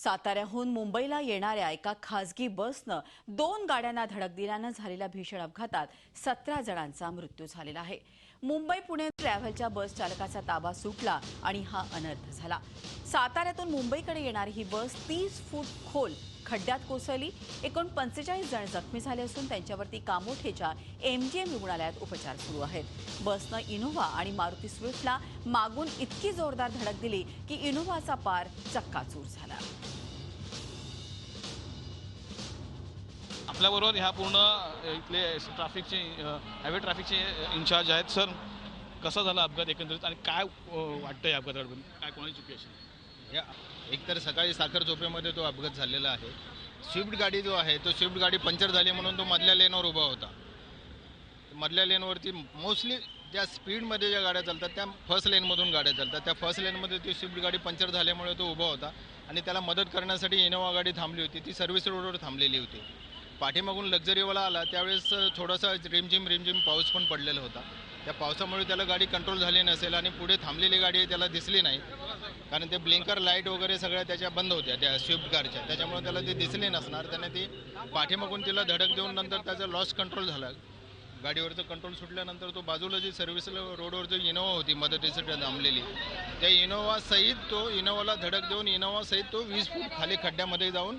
साताऱ्याहून मुंबईला येणाऱ्या एका खासगी बसनं 2 गाड्यांना धडक दिल्यानं झालेल्या भीषण अपघातात 17 जणांचा मृत्यू झालेला आहे। मुंबई पुणे ट्रॅव्हलच्या बस चालकाचा ताबा सुटला आणि हा अनर्थ झाला। साताऱ्यातून मुंबईकडे येणारी ही बस 30 फूट खोल खड्ड्यात कोसळली। एकूण 45 जण जखमी झाले असून त्यांच्यावरती कामोठेच्या एमजीएम रुग्णालयात उपचार सुरू आहेत। बसनं इनोव्हा आणि मारुती स्विफ्टला मागून इतकी जोरदार धडक दिली की इनोव्हाचा पार चक्काचूर झाला। आपल्याबरोबर ह्या पूर्ण इथले ट्रॅफिकचे हायवे ट्रॅफिकचे इन्चार्ज आहेत। सर, कसा झाला अपघात एकंदरीत आणि काय वाटतं या अपघाताबद्दल? काय कोणाची चुकी असेल? या एकतर सकाळी साखर झोपेमध्ये तो अपघात झालेला आहे। स्विफ्ट गाडी जो आहे तो स्विफ्ट गाडी पंक्चर झाली म्हणून तो मधल्या लेनवर उभा होता। मधल्या लेनवरती मोस्टली ज्या स्पीडमध्ये ज्या गाड्या चालतात त्या फर्स्ट लेनमधून गाड्या चालतात। त्या फर्स्ट लेनमध्ये ती स्विफ्ट गाडी पंक्चर झाल्यामुळे तो उभा होता आणि त्याला मदत करण्यासाठी इनोव्हा गाडी थांबली होती। ती सर्व्हिस रोडवर थांबलेली होती। पाठीमागून लक्झरीवाला आला त्यावेळेस थोडासा रिमझिम पाऊस पण पडलेला होता। त्या पावसामुळे त्याला गाडी कंट्रोल झाली नसेल आणि पुढे थांबलेली गाडी त्याला दिसली नाही, कारण ते ब्लिंकर लाईट वगैरे सगळ्या त्याच्या बंद होत्या त्या स्विफ्ट कारच्या, त्याच्यामुळे त्याला ते दिसले नसणार। त्याने ती पाठीमागून तिला धडक देऊन नंतर त्याचा लॉस कंट्रोल झाला। गाडीवरचं कंट्रोल सुटल्यानंतर तो बाजूला जी सर्व्हिस रोडवर जो इनोव्हा होती मदतीसाठी थांबलेली त्या इनोव्हाला धडक देऊन इनोव्हा सहित तो 20 फूट खाली खड्ड्यामध्ये जाऊन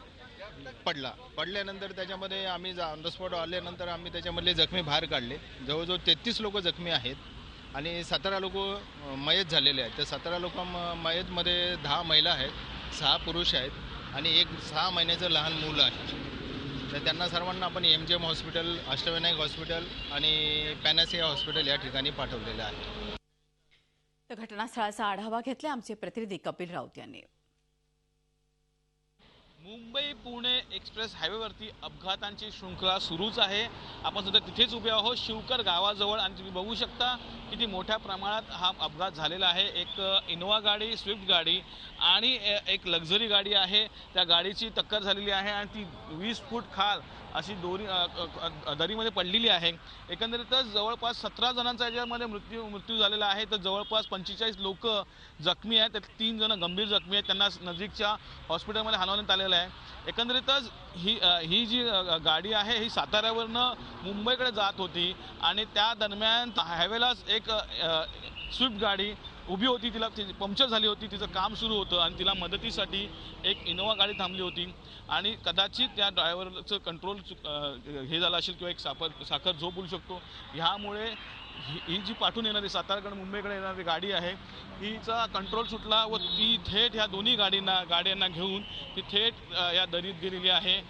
पडल्यानंतर त्याच्यामध्ये आम्ही ऑन द स्पॉट आल्यानंतर आम्ही त्याच्यामधले जखमी बाहेर काढले। जवळजवळ 33 लोक जखमी आहेत आणि 17 लोक मयत झालेले आहेत। त्या 17 लोक मयतमध्ये 10 महिला आहेत, 6 पुरुष आहेत आणि एक 6 महिन्याचं लहान मुलं आहे। तर त्यांना सर्वांना आपण एमजीएम हॉस्पिटल, अष्टविनायक हॉस्पिटल आणि पॅनासिया हॉस्पिटल या ठिकाणी पाठवलेलं आहे। तर घटनास्थळाचा आढावा घेतला आमचे प्रतिनिधी कपिल राऊत यांनी। मुंबई पुणे एक्सप्रेस हायवेवरती अपघातांची शृंखला सुरूच आहे। आपण सध्या तिथेच उभे आहोत शिवकर गावाजवळ आणि तुम्ही बघू शकता किती मोठ्या प्रमाणात हा अपघात झालेला आहे। एक इनोव्हा गाडी, स्विफ्ट गाडी आणि एक लक्झरी गाडी आहे, त्या गाडीची टक्कर झालेली आहे आणि ती 20 फूट खाल अशी दरीमध्ये पडलेली आहे। एकंदरीतच जवळपास 17 जणांचा याच्यामध्ये मृत्यू झालेला आहे, तर जवळपास 45 लोक जखमी आहेत, त्यात 3 जण गंभीर जखमी आहेत, त्यांना नजीकच्या हॉस्पिटलमध्ये हलवण्यात आलेलं आहे। एकंदरीतच ही जी गाडी आहे ही साताऱ्यावरनं मुंबईकडे जात होती आणि त्या दरम्यान हायवेलाच एक स्विफ्ट गाडी उभी होती, तिला पंक्चर झाली होती, तिचं काम सुरू होतं आणि तिला मदतीसाठी एक इनोव्हा गाडी थांबली होती आणि कदाचित त्या ड्रायव्हरचं कंट्रोल हे झालं असेल किंवा एक साखर झोप बोलू शकतो। ह्यामुळे ही जी पाठून येणारी साताराकडे मुंबईकडे येणारी गाडी आहे हिचा कंट्रोल सुटला व ती थेट ह्या दोन्ही गाड्यांना घेऊन ती थेट या दरीत गेलेली आहे।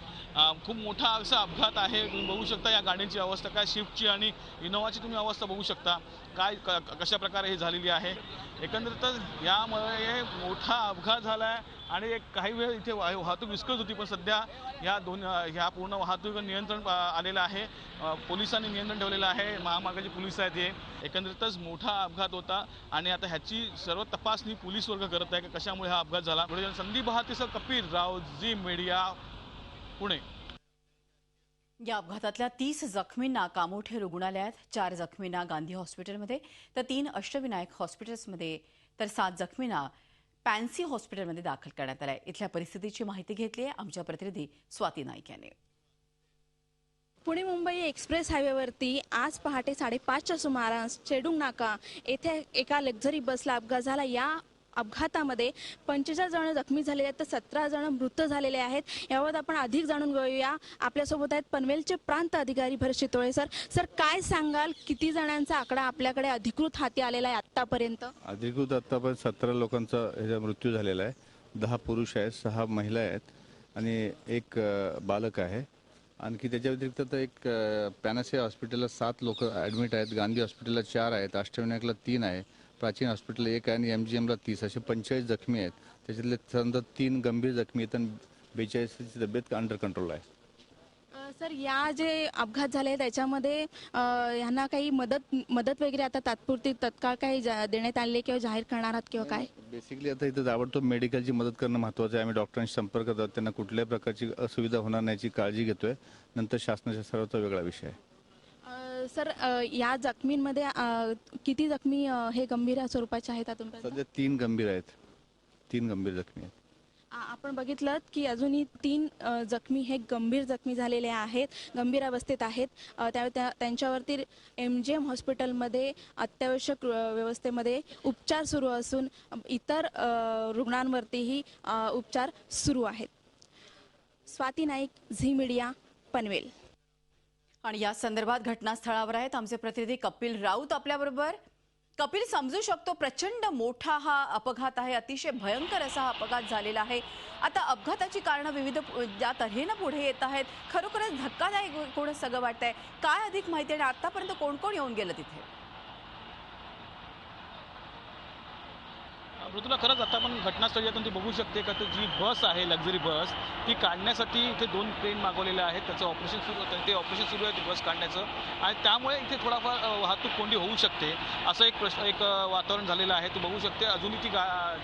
खूप मोठा असा अपघात आहे। तुम्ही बघू शकता या गाडीची अवस्था काय, स्विफ्टची आणि इनोव्हाची तुम्ही अवस्था बघू शकता काय कशा प्रकारे ही झालेली आहे। एकंदरीतच यामुळे मोठा अपघात झाला आहे आणि एक काही वेळ इथे वाहतूक विस्कळीत होती, पण सध्या ह्या पूर्ण वाहतूक नियंत्रण आलेलं आहे। पोलिसांनी नियंत्रण ठेवलेलं आहे, महामार्गाचे पोलीस आहेत हे। एकंदरीतच मोठा अपघात होता आणि आता ह्याची सर्व तपासणी पोलीस वर्ग करत आहे की कशामुळे हा अपघात झाला। संदीप बहातेसह कपिल राव, झी मीडिया, पुणे। या अपघातातल्या 30 जखमींना कामोठे रुग्णालयात, 4 जखमींना गांधी हॉस्पिटलमध्ये तर 3 अष्टविनायक हॉस्पिटल्समध्ये तर 7 जखमींना पॅन्सी हॉस्पिटलमध्ये दाखल करण्यात आलंय। इथल्या परिस्थितीची माहिती घेतली आहे आमच्या प्रतिनिधी स्वाती नाईक यांनी। पुणे मुंबई एक्सप्रेस हायवेवरती आज पहाटे 5:30च्या सुमारास चेडुंग नाका येथे एका लक्झरी बसला अपघात झाला। या अपघातामध्ये 45 जण जखमी झालेले आहेत तर 17 जण मृत झालेले आहेत। याबाबत आपण अधिक जाणून घेऊया। आपल्यासोबत आहेत पनवेलचे प्रांत अधिकारी भरत शितोळे सर, काय सांगाल, किती जणांचा आकडा आपल्याकडे अधिकृत हाती आलेला आहे आतापर्यंत? अधिकृत आतापर्यंत 17 लोकांचा ह्याचा मृत्यू झालेला आहे। 10 पुरुष आहेत, 6 महिला आहेत आणि एक बालक आहे। आणखी त्याच्या व्यतिरिक्त एक पॅनासिया हॉस्पिटलला 7 लोक ॲडमिट आहेत, गांधी हॉस्पिटलला 4 आहेत, अष्टविनायकला 3 आहे, प्राचीन हॉस्पिटल 1 आहे आणि एमजीएमला 30 असे 45 जखमी आहेत। त्याच्यातले समजा 3 गंभीर जखमी आहेत आणि 42ची तब्येत अंडर कंट्रोल आहे। सर, या जे अपघात झाले त्याच्यामध्ये यांना काही मदत वगैरे आता तात्पुरती तत्काळ काही देण्यात आले किंवा जाहीर करणार आहात किंवा काय? बेसिकली आता इथं ताबडतोब मेडिकलची मदत करणं महत्त्वाचं आहे। आम्ही डॉक्टरांशी संपर्क करतो, त्यांना कुठल्याही प्रकारची असुविधा होणार नाही याची काळजी घेतोय। नंतर शासनाच्या सर्वचा वेगळा विषय आहे। सर, या जखमींमध्ये किती जखमी हे गंभीर स्वरूपाचे आहेत? सध्या 3 गंभीर आहेत, 3 गंभीर जखमी आहेत। आपण बघितलं की अजूनही 3 जखमी हे गंभीर जखमी झालेले आहेत, गंभीर अवस्थेत आहेत. त्यांच्यावरती MGM हॉस्पिटलमध्ये अत्यावश्यक व्यवस्थेमध्ये उपचार सुरू असून इतर रुग्णांवरतीही उपचार सुरू आहेत. स्वाती नाईक, झी मीडिया, पनवेल. आणि या संदर्भात घटनास्थळावर आहेत आमचे प्रतिनिधी कपिल राऊत आपल्याबरोबर. कपिल, समजू शकतो प्रचंड मोठा हा अपघात आहे, अतिशय भयंकर असा हा अपघात झालेला आहे. आता अपघाताची कारणं विविध ज्या तऱ्हेनं पुढे येत आहेत, खरोखरच धक्कादायक कोण सगळं वाटतंय. काय अधिक माहिती आणि आतापर्यंत कोण कोण येऊन गेलं तिथे? मृदुला, खरंच आता आपण घटनास्थळी आपण ती बघू शकते का, जी बस आहे लक्झरी बस ती काढण्यासाठी इथे 2 क्रेन मागवलेल्या आहेत. त्याचं ऑपरेशन सुरू होतं, ते ऑपरेशन सुरू आहे ती बस काढण्याचं, आणि त्यामुळे इथे थोडाफार वाहतूक कोंडी होऊ शकते असं एक वातावरण झालेलं आहे. तू बघू शकते अजूनही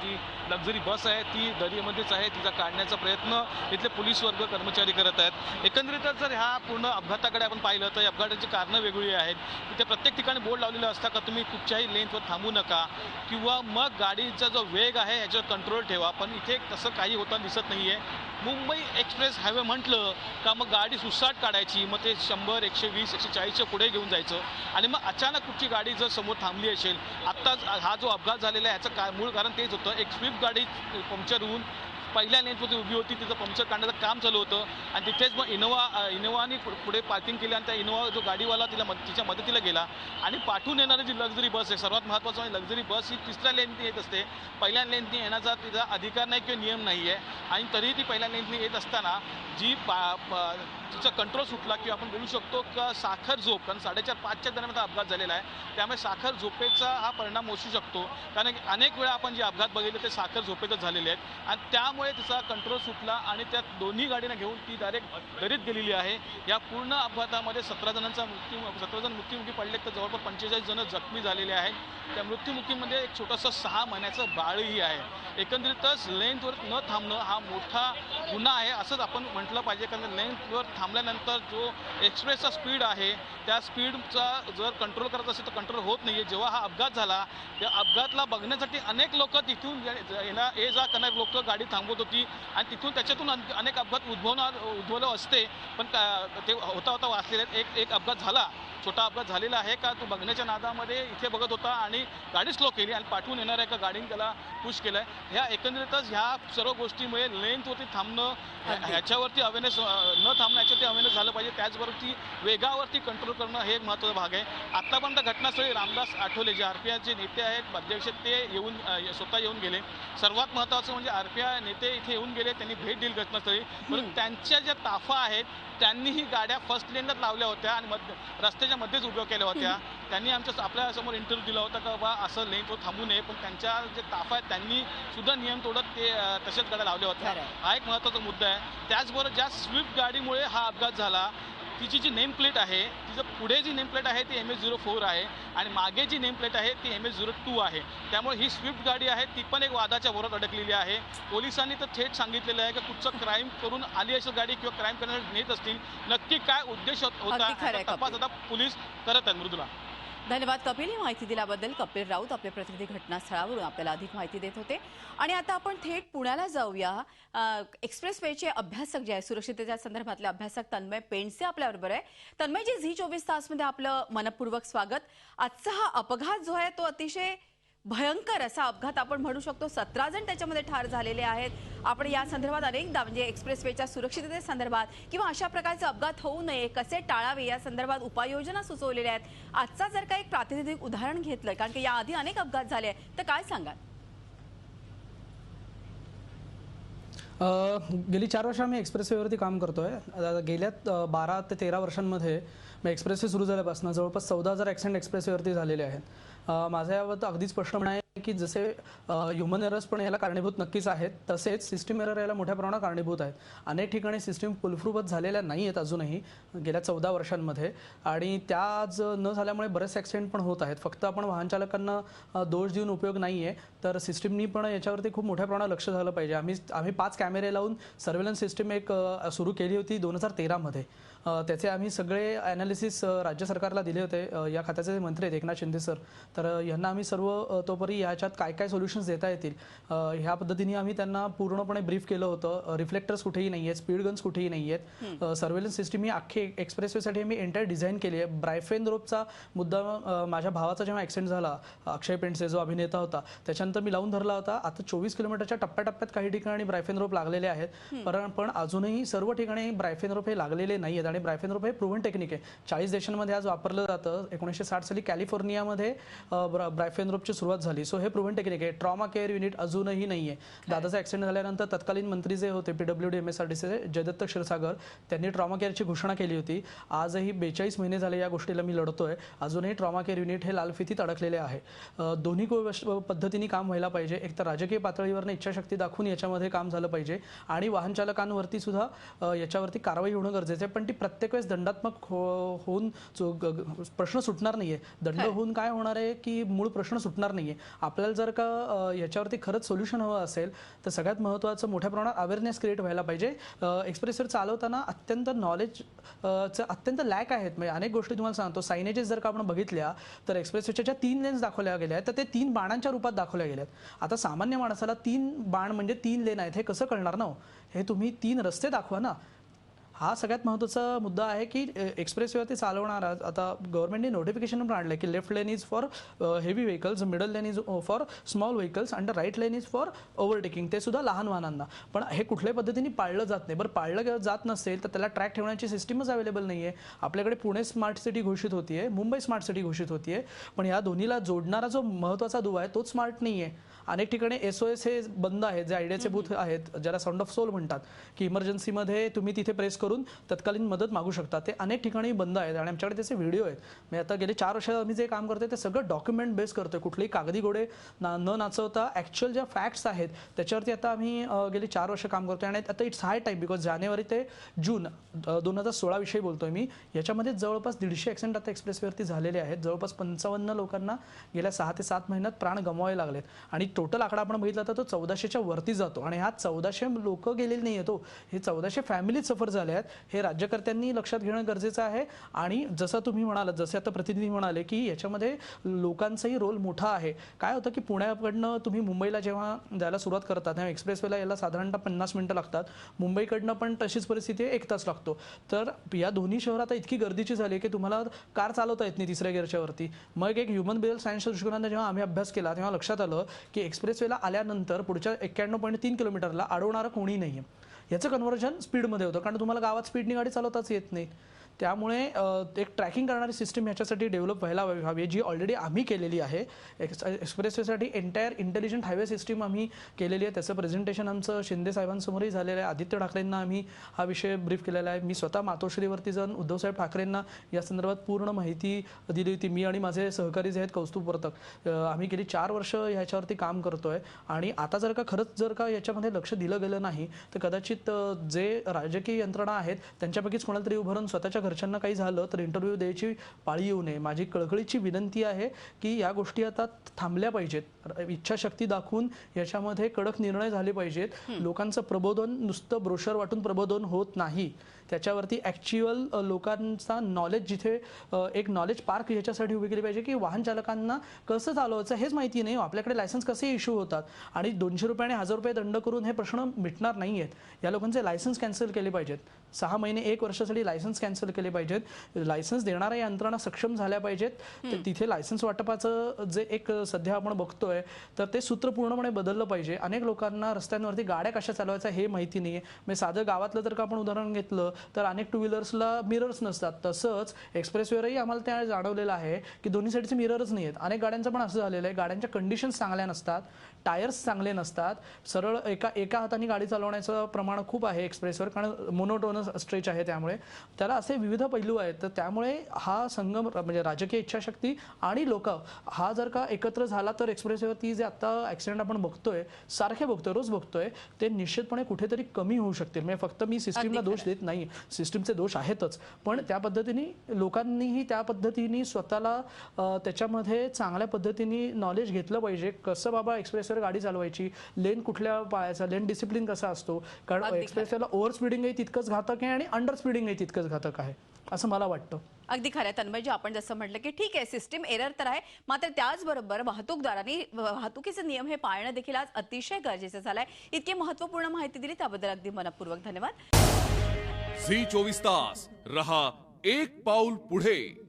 जी लक्झरी बस आहे ती दरीमध्येच आहे. तिचा काढण्याचा प्रयत्न इथले पोलीस वर्ग कर्मचारी करत आहेत. एकंदरीतच जर ह्या पूर्ण अपघाताकडे आपण पाहिलं तर अपघाताची कारणं वेगळी आहेत. इथे प्रत्येक ठिकाणी बोर्ड लावलेलं असतं का तुम्ही कुठच्याही लेनवर थांबू नका, किंवा मग गाडीचा जो वेग आहे याच्यावर कंट्रोल ठेवा. पण इथे तसं काही होताना दिसत नाहीये. मुंबई एक्सप्रेस हायवे म्हटलं का मग गाडी सुसाट काढायची, मग ते 100, 120, 140च्या पुढे घेऊन जायचं, आणि मग अचानक कुठची गाडी जर समोर थांबली असेल. आत्ता हा जो अपघात झालेला आहे याचं मूळ कारण तेच होतं. एक स्विफ्ट गाडी पंक्चर होऊन पहिल्या लेनमध्ये उभी होती, तिचं पंक्चर काढण्याचं काम चालू होतं, आणि तिथेच मग इनोवानी पुढे पार्किंग केली, आणि त्या इनोवा जो गाडीवाला तिच्या मदतीला गेला. आणि पाठवून येणारी जी लक्झरी बस आहे, सर्वात महत्त्वाचं म्हणजे लक्झरी बस ही 3ऱ्या लेननी येत असते. पहिल्या लेननी येण्याचा तिचा अधिकार नाही किंवा नियम नाही आहे, आणि तरीही ती पहिल्या लेननी येत असताना जी तिचा कंट्रोल सुटला, किंवा आपण बोलू शकतो का साखर झोप, कारण 4:30-5च्या दरम्यान हा अपघात झालेला आहे. त्यामुळे साखर झोपेचा हा परिणाम होऊ शकतो, कारण अनेक वेळा आपण जे अपघात बघितले ते साखर झोपेतच झालेले आहेत, आणि त्यामुळे तिचा कंट्रोल सुटला, आणि त्या दोन्ही गाडीनं घेऊन ती डायरेक्ट दरीत गेलेली आहे. या पूर्ण अपघातामध्ये 17 जण मृत्युमुखी पडले, तर जवळपास 45 जण जखमी झालेले आहेत. त्या मृत्युमुखीमध्ये एक छोटंसं 6 महिन्याचं बाळही आहे. एकंदरीतच लेनवर न थांबणं हा मोठा गुन्हा आहे असंच आपण म्हटलं पाहिजे, कारण लेनवर थांबल्यानंतर जो एक्सप्रेसचा स्पीड आहे त्या स्पीडचा जर कंट्रोल करत असेल तर कंट्रोल होत नाही आहे. जेव्हा हा अपघात झाला त्या अपघातला बघण्यासाठी अनेक लोक तिथून ये जा करणारे लोक गाडी थांबवत होती, आणि त्याच्यातून अनेक अपघात उद्भवलं असते, पण ते होता वाचलेले. एक अपघात झाला, छोटा अपघात झालेला आहे का तो बघण्याच्या नादामध्ये इथे बघत होता आणि गाडी स्लो केली, आणि पाठवून येणाऱ्या एका गाडीने त्याला पुश केलंय. ह्या एकंदरीतच ह्या सर्व गोष्टीमुळे लेनवरती थांबणं, ह्याच्यावरती अवेअरनेस न थांबणं, याच्यावरती अवेअरनेस झालं पाहिजे. त्याचबरोबर वेगावरती कंट्रोल करणं हे एक महत्त्वाचा भाग आहे. आतापर्यंत घटनास्थळी रामदास आठवले जे RPIचे नेते आहेत, अध्यक्ष, ते स्वतः येऊन गेले. सर्वात महत्त्वाचं म्हणजे RPI नेते इथे येऊन गेले, त्यांनी भेट दिली घटनास्थळी, पण त्यांच्या ज्या ताफा आहेत त्यांनी ही गाड्या फर्स्ट लेनलाच लावल्या होत्या आणि रस्त्याच्या मध्येच उभ्या केल्या होत्या. त्यांनी आपल्या समोर इंटरव्ह्यू दिला होता का बा असं लेनवर थांबू नये, पण त्यांच्या जे ताफा आहेत त्यांनी सुद्धा नियम तोडत ते तशाच गाड्या लावल्या होत्या. हा एक महत्त्वाचा मुद्दा आहे. त्याचबरोबर ज्या स्विफ्ट गाडीमुळे हा अपघात झाला तिची जी नेम प्लेट आहे, तिचं पुढे जी नेम प्लेट आहे ती MS04 आहे, आणि मागे जी नेम प्लेट आहे ती MS02 आहे. त्यामुळे ही स्विफ्ट गाडी आहे ती पण एक वादाच्या भोरात अडकलेली आहे. पोलिसांनी तर थेट सांगितलेलं आहे की कुठचं क्राईम करून आली असेल गाडी किंवा क्राईम करण्यासाठी नेत असतील, नक्की काय उद्देश होता तपास आता पोलीस करत आहेत. मृदुला, धन्यवाद कपिल, ही माहिती दिल्याबद्दल. कपिल राऊत आपले प्रतिनिधी घटनास्थळावरून आपल्याला अधिक माहिती देत होते. आणि आता आपण थेट पुण्याला जाऊया. एक्सप्रेसवेचे अभ्यासक जे आहे, सुरक्षिततेच्या संदर्भातले अभ्यासक तन्मय पेंडसे आपल्याबरोबर आहे. तन्मयजी, झी24 तासमध्ये आपलं मनपूर्वक स्वागत. आजचा हा अपघात जो आहे तो अतिशय भयंकर असा अपघात आपण म्हणू शकतो. 17 जण त्याच्यामध्ये ठार झालेले आहेत. आपण या संदर्भात अनेकदा म्हणजे एक्सप्रेसवेच्या सुरक्षितते संदर्भात किंवा अशा प्रकारचे अपघात होऊ नये, कसे टाळावे या संदर्भात उपाययोजना सुचवलेल्या आहेत. आजचा जर का एक प्रातिनिधिक उदाहरण घेतलं, कारण की याआधी अनेक अपघात झाले तर काय सांगाल? गेली 4 वर्ष आम्ही एक्सप्रेसवेवरती काम करतोय. गेल्या 12 ते 13 वर्षांमध्ये एक्सप्रेसवे सुरू झाल्यापासून जवळपास 14,000 ॲक्सिडेंट एक्सप्रेसवेवरती झालेले आहेत. माझं यावर अगदीच स्पष्ट म्हणणं आहे की जसे ह्युमन एरर्स पण याला कारणीभूत नक्कीच आहेत, तसेच सिस्टीम एरर याला मोठ्या प्रमाणात कारणीभूत आहेत. अनेक ठिकाणी सिस्टीम फुलप्रूफ झालेल्या नाही आहेत अजूनही गेल्या 14 वर्षांमध्ये, आणि त्या आज न झाल्यामुळे बरेच ॲक्सिडेंट पण होत आहेत. फक्त आपण वाहन चालकांना दोष देऊन उपयोग नाही आहे, तर सिस्टीमनी पण याच्यावरती खूप मोठ्या प्रमाणात लक्ष झालं पाहिजे. आम्ही 5 कॅमेरे लावून सर्व्हेलन्स सिस्टीम एक सुरू केली होती 2013मध्ये. त्याचे आम्ही सगळे ॲनालिसिस राज्य सरकारला दिले होते. या खात्याचे मंत्री आहेत एकनाथ शिंदे सर, तर यांना आम्ही सर्व तोपरी ह्याच्यात काय काय सोल्युशन्स देता येतील ह्या पद्धतीने आम्ही त्यांना पूर्णपणे ब्रीफ केलं होतं. रिफ्लेक्टर्स कुठेही नाही आहेत, स्पीड गन्स कुठेही नाही आहेत, सर्व्हेलन्स सिस्टीम ही अख्खी एक्सप्रेसवेसाठी मी एंटायर डिझाईन केली आहे. ब्रायफेन रोपचा मुद्दा माझ्या भावाचा जेव्हा ॲक्सिडेंट झाला, अक्षय पेंडसे जो अभिनेता होता, त्याच्यानंतर मी लावून धरला होता. आता 24 किलोमीटरच्या टप्प्याटप्प्यात काही ठिकाणी ब्रायफेन रोप लागलेले आहेत, पण अजूनही सर्व ठिकाणी ब्रायफेन रोप हे लागलेले नाही आहेत. आणि ब्रायफेन रोप हे प्रूव्हन टेक्निक आहे, 40 देशांमध्ये आज वापरलं जातं. 1960 साली कॅलिफोर्नियामध्ये ब्रायफेन रोपची सुरुवात झाली. सो हे प्रूव्हन टेक्निक आहे. ट्रॉमा केअर युनिट अजूनही नाही आहे. दादाचा ॲक्सिडेंट झाल्यानंतर तत्कालीन मंत्री जे होते PWD MSRDCचे जयदत्त क्षीरसागर, त्यांनी ट्रॉमा केअरची घोषणा केली होती. आजही 42 महिने झाले या गोष्टीला मी लढतोय. अजूनही ट्रॉमा केअर युनिट हे लालफितीत अडकलेले आहे. दोन्ही पद्धतीने काम व्हायला पाहिजे. एक तर राजकीय पातळीवरनं इच्छाशक्ती दाखवून याच्यामध्ये काम झालं पाहिजे आणि वाहन चालकांवरती सुद्धा याच्यावरती कारवाई होणं गरजेचं आहे. पण ती प्रत्येक वेळेस दंडात्मक होऊन प्रश्न सुटणार नाहीये. दंड होऊन काय होणार आहे की मूळ प्रश्न सुटणार नाहीये. आपल्याला जर का याच्यावरती खरंच सोल्युशन हवं असेल तर सगळ्यात महत्त्वाचं मोठ्या प्रमाणात अवेअरनेस क्रिएट व्हायला पाहिजे. एक्सप्रेसवर चालवताना अत्यंत नॉलेजचं अत्यंत लॅक आहेत. म्हणजे अनेक गोष्टी तुम्हाला सांगतो. सायनेजेस जर का आपण बघितल्या तर एक्सप्रेसवेच्या ज्या 3 लेन्स दाखवल्या गेल्या आहेत तर ते 3 बाणांच्या रूपात दाखवल्या गेल्या आहेत. आता सामान्य माणसाला 3 बाण म्हणजे 3 लेन आहेत हे कसं कळणार ना? हे तुम्ही 3 रस्ते दाखवा ना. हा सगळ्यात महत्त्वाचा मुद्दा आहे की एक्सप्रेसवेवरती चालवणारा आता गव्हर्नमेंटने नोटिफिकेशन पण आणलं की left lane is for heavy vehicles, middle lane is for small vehicles and right lane is for overtaking, ते सुद्धा लहान वाहनांना. पण हे कुठल्याही पद्धतीने पाळलं जात नाही. बरं, पाळलं जात नसेल तर त्याला ट्रॅक ठेवण्याची सिस्टीमच अवेलेबल नाही आहे. आपल्याकडे पुणे स्मार्ट सिटी घोषित होतीये, मुंबई स्मार्ट सिटी घोषित होतीये, पण या दोन्हीला जोडणारा जो महत्त्वाचा दुवा आहे तोच स्मार्ट नाही आहे. अनेक ठिकाणी SOS हे बंद आहेत, जे आयडियाचे बूथ आहेत, ज्याला साऊंड ऑफ सोल म्हणतात, की इमर्जन्सीमध्ये तुम्ही तिथे प्रेस करून तत्कालीन मदत मागू शकता. ते अनेक ठिकाणी बंद आहेत आणि आमच्याकडे त्याचे व्हिडिओ आहेत. मी आता गेले 4 वर्ष आम्ही जे काम करतोय ते सगळं डॉक्युमेंट बेस करतोय. कुठलेही कागदी घोडे न नाचवता ॲक्च्युअल ज्या फॅक्ट्स आहेत त्याच्यावरती आता आम्ही गेली 4 वर्ष काम करतोय. आणि आता इट्स हाय टाईम, बिकॉज जानेवारी ते जून 2016 विषयी बोलतोय मी. याच्यामध्ये जवळपास 150 ॲक्सिडेंट आता एक्सप्रेसवेवरती झालेले आहेत. जवळपास 55 लोकांना गेल्या 6 ते 7 महिन्यात प्राण गमवावे लागलेत. आणि टोटल आकडा आपण बघितला तर तो 1400च्या वरती जातो. आणि ह्या 1400 लोक गेलेले नाही आहेत, हे 1400 फॅमिलीज सफर झाले आहेत. हे राज्यकर्त्यांनी लक्षात घेणं गरजेचं आहे. आणि जसं तुम्ही म्हणालात, जसे आता प्रतिनिधी म्हणाले की याच्यामध्ये लोकांचाही रोल मोठा आहे. काय होतं की पुण्याकडनं तुम्ही मुंबईला जेव्हा जायला सुरुवात करतात तेव्हा एक्सप्रेसवेला यायला साधारणतः 50 मिनिटं लागतात. मुंबईकडनं पण तशीच परिस्थिती आहे, 1 तास लागतो. तर या दोन्ही शहरात इतकी गर्दीची झाली की तुम्हाला कार चालवता येत नाही 3ऱ्या गिअरच्या वरती. मग एक ह्युमन बिहेवियर सायन्सच्या दृष्टिकोनाने जेव्हा आम्ही अभ्यास केला तेव्हा लक्षात आलं की एक्सप्रेसवेला आल्यानंतर पुढच्या 91.3 किलोमीटरला अडवणारं कोणी नाही आहे. याचं कन्व्हर्जन स्पीडमध्ये होतं, कारण तुम्हाला गावात स्पीडनी गाडी चालवताच येत नाही. त्यामुळे एक ट्रॅकिंग करणारी सिस्टीम ह्याच्यासाठी डेव्हलप व्हायला हवी, जी ऑलरेडी आम्ही केलेली आहे. एक्सप्रेसवेसाठी एंटायर इंटेलिजंट हायवे सिस्टीम आम्ही केलेली आहे. त्याचं प्रेझेंटेशन आमचं शिंदे साहेबांसमोरही झालेलं आहे. आदित्य ठाकरेंना आम्ही हा विषय ब्रीफ केलेला आहे. मी स्वतः मातोश्रीवरती जाऊन उद्धवसाहेब ठाकरेंना या संदर्भात पूर्ण माहिती दिली होती. मी आणि माझे सहकारी जे आहेत कौस्तुभ वर्तक, आम्ही गेली 4 वर्ष ह्याच्यावरती काम करतोय. आणि आता जर का याच्यामध्ये लक्ष दिलं गेलं नाही तर कदाचित जे राजकीय यंत्रणा आहेत त्यांच्यापैकीच कोणाला तरी उभारून स्वतःच्या घरच्यांना काही झालं तर इंटरव्ह्यू द्यायची पाळी येऊ नये. माझी कळकळीची विनंती आहे की या गोष्टी आता थांबल्या पाहिजेत. इच्छाशक्ती दाखवून याच्यामध्ये कडक निर्णय झाले पाहिजेत. लोकांचं प्रबोधन नुसतं ब्रोशर वाटून प्रबोधन होत नाही. त्याच्यावरती ॲक्च्युअल लोकांचा नॉलेज, जिथे एक नॉलेज पार्क ह्याच्यासाठी उभी केली पाहिजे की वाहन चालकांना कसं चालवायचं हेच माहिती नाही. आपल्याकडे लायसन्स कसे इश्यू होतात आणि 200 रुपये आणि 1000 रुपये दंड करून हे प्रश्न मिटणार नाही आहेत. या लोकांचे लायसन्स कॅन्सल केले पाहिजेत. 6 महिने 1 वर्षासाठी लायसन्स कॅन्सल केले पाहिजेत. लायसन्स देणाऱ्या यंत्रणा सक्षम झाल्या पाहिजेत. तिथे लायसन्स वाटपाचं जे एक सध्या आपण बघतोय तर ते सूत्र पूर्णपणे बदललं पाहिजे. अनेक लोकांना रस्त्यांवरती गाड्या कशा चालवायच्या हे माहिती नाही आहे. म्हणजे साधं गावातलं जर का आपण उदाहरण घेतलं तर अनेक 2 व्हीलर्सला मिरर्स नसतात. तसंच एक्सप्रेसवेवरही आम्हाला त्या जाणवलेलं आहे की दोन्ही साईडचे मिररच नाही आहेत. अनेक गाड्यांचं पण असं झालेलं आहे, गाड्यांच्या कंडिशन्स चांगल्या नसतात, टायर्स चांगले नसतात. सरळ एका हाताने गाडी चालवण्याचं प्रमाण खूप आहे एक्सप्रेसवर, कारण मोनोटोनस स्ट्रेच आहे. त्यामुळे त्याला असे विविध पैलू आहेत. तर त्यामुळे हा संगम म्हणजे राजकीय इच्छाशक्ती आणि लोक हा जर का एकत्र झाला तर एक्सप्रेसवेवरती जे आता ॲक्सिडेंट आपण बघतोय, सारखे बघतोय, रोज बघतोय, ते निश्चितपणे कुठेतरी कमी होऊ शकतील. म्हणजे फक्त मी सिस्टीमला दोष देत नाही, सिस्टीमचे दोष आहेतच, पण त्या पद्धतीने लोकांनीही त्या पद्धतीने स्वतःला त्याच्यामध्ये चांगल्या पद्धतीने नॉलेज घेतलं पाहिजे. कसं बाबा एक्सप्रेसवर पद्धतीवर गाडी चालवायची, लेन कुठल्या पाळायचा, लेन डिसिप्लिन कसा असतो, कारण अगदी एक्सप्रेसवेला ओव्हर स्पीडिंगही तितकंच घातक आहे आणि अंडर स्पीडिंगही तितकंच घातक आहे असं मला वाटतं. अगदी खरं आहे तन्मयजी, आपण जसं म्हटलं की ठीक आहे सिस्टीम एरर तर आहे, मात्र त्याचबरोबर वाहतूकदारांनी वाहतुकीचे नियम हे पाळणं देखील आज अतिशय गरजेचं झालंय. इतकी महत्त्वपूर्ण माहिती दिली त्याबद्दल अगदी मनपूर्वक धन्यवाद. झी 24 तास रहा एक पाऊल पुढे.